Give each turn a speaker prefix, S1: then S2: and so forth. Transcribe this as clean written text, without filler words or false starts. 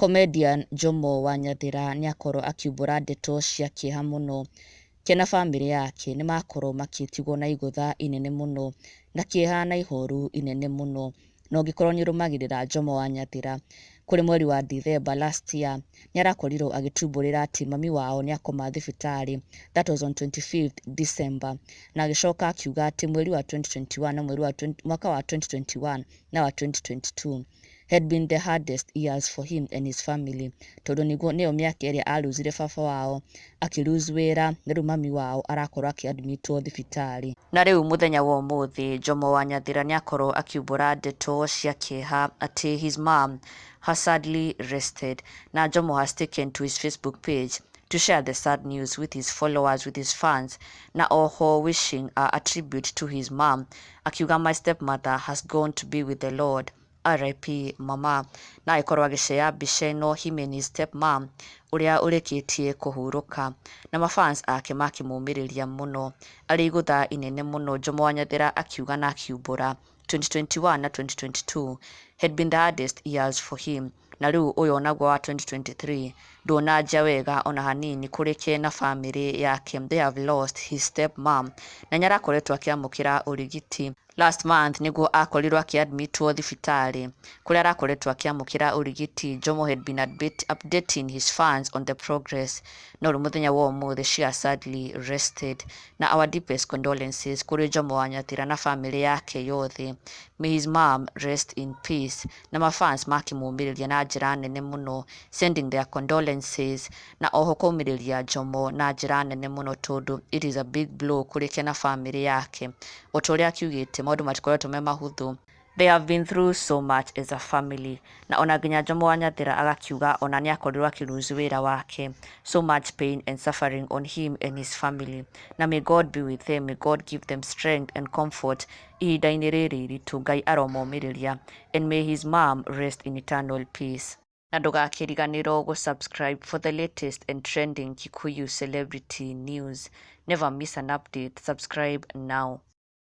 S1: Comedian Njomo wa Nyathira nĩakorwo akiumbũra ndeto cia kĩeha mũno. Kena family yake nĩmakorwo makĩtigwo na igũtha inene mũno na kĩeha na ihoru inene mũno. Na ũngĩkorwo nĩũrũmagĩrĩra Njomo wa Nyathira, kũrĩ mweri wa December last year nĩarakorirwo agĩtumbũrĩra atĩ mami wao nĩakoma thibitarĩ. That was on 25th December. Na agĩcoka akiuga atĩ mweri wa 2021 na mwaka wa 2021 na wa 2022 had been the hardest years for him and his family. Tondũ nĩyo mĩaka ĩrĩa aluzire baba wao, akĩlose wĩra, na rĩu mami wao arakorwo akĩadmitwo thibitarĩ. Na rĩu mũthenya wa ũmũthĩ Njomo wa Nyathira nĩakorwo akiumbũra ndeto cia kĩeha atĩ his mom has sadly rested. Na Njomo has taken to his Facebook page to share the sad news with his followers, with his fans, na oho wishing a tribute to his mom. Akiuga, my stepmother has gone to be with the Lord. R.I.P. Mama. Na aikorwo agĩshare mbica ĩno him and his stepmom ũrĩa ũrĩkĩtie kũhurũka, na mafans ake makĩmũmĩrĩria mũno. Arĩ igũtha inene mũno, Njomo wa Nyathira akiuga na akiumbũra 2021 na 2022 had been the hardest years for him. Na rĩu ũyũ naguo wa 2023 ndũnanja wega ona hanini kũrĩ na family yake. They have lost his stepmom na nĩarakoretwo akĩamũkĩra ũrigiti. Last month nĩguo akorirwo akĩadmitwo thibitarĩ kũrĩa arakoretwo akĩamũkĩra ũrigiti. Njomo had been updating his fans on the progress. No rĩu mũthenya wa ũmũthĩ she has sadly rested. Na our deepest condolences kũrĩ Njomo wa Nyathira na family yake yothe. May his mom rest in peace. Na mafans makĩmũmĩrĩria na njĩra nene mũno, sending their condolences na oho kũmĩrĩria Njomo na njĩra nene mũno tondũ it is a big blow kũrĩ na family yake. O ta ũrĩa akiugĩte, maũndũ matikoretwo me mahũthũ. They have been through so much as a family. Na ona nginya Njomo wa Nyathira agakiuga ona nĩakorirwo akĩlose wĩra wake. So much pain and suffering on him and his family. Na may God be with them, may God give them strength and comfort ihinda-inĩ rĩrĩ iritũ. Ngai aromomĩrĩria, and may his mom rest in eternal peace. Na ndũgakĩriganĩrwo gũsubscribe for the latest and trending Kikuyu celebrity news. Never miss an update. Subscribe now.